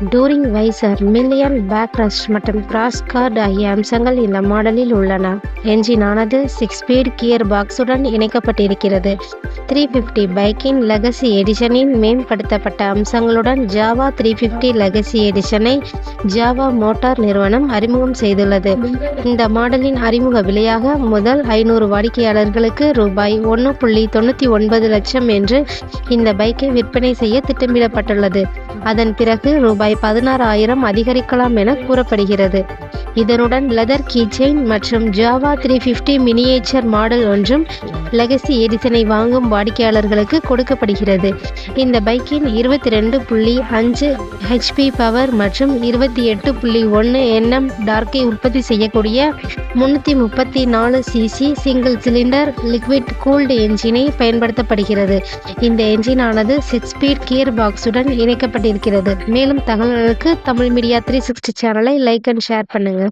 Touring visor, million backrest மற்றும் cross card ஆகிய அம்சங்கள் இந்த மாடலில் உள்ளன. என்ஜினானது 6 ஸ்பீட் கியர் பாக்ஸுடன் இணைக்கப்பட்டிருக்கிறது. 350 பைக்கின் லெகசி எடிஷனின் மேம்படுத்தப்பட்ட அம்சங்களுடன் ஜாவா 350 லெகசி எடிஷனை ஜாவா மோட்டார் நிறுவனம் அறிமுகம் செய்துள்ளது. இந்த மாடலின் அறிமுக விலையாக முதல் 500 வாடிக்கையாளர்களுக்கு ரூபாய் 1.99 லட்சம் என்று இந்த பைக்கை விற்பனை செய்ய திட்டமிடப்பட்டுள்ளது. அதன் பிறகு ரூபாய் 16,000 அதிகரிக்கலாம் என கூறப்படுகிறது. இதனுடன் லெதர் கீச்செயின் மற்றும் ஜாவா 350 மினியேச்சர் மாடல் ஒன்றும் லெகசி எடிஷனை வாங்கும் வாடிக்கையாளர்களுக்கு கொடுக்கப்படுகிறது. இந்த பைக்கின் 22.5 HP பவர் மற்றும் 28.1 Nm டார்க்கை உற்பத்தி செய்யக்கூடிய 334 cc single cylinder liquid cooled என்ஜினை பயன்படுத்தப்படுகிறது. இந்த என்ஜினானது 6 ஸ்பீட் கியர் பாக்ஸுடன் இணைக்கப்பட்டிருக்கிறது. மேலும் தகவல்களுக்கு தமிழ் மீடியா 360 சேனலை லைக் அண்ட் ஷேர் பண்ணுங்க.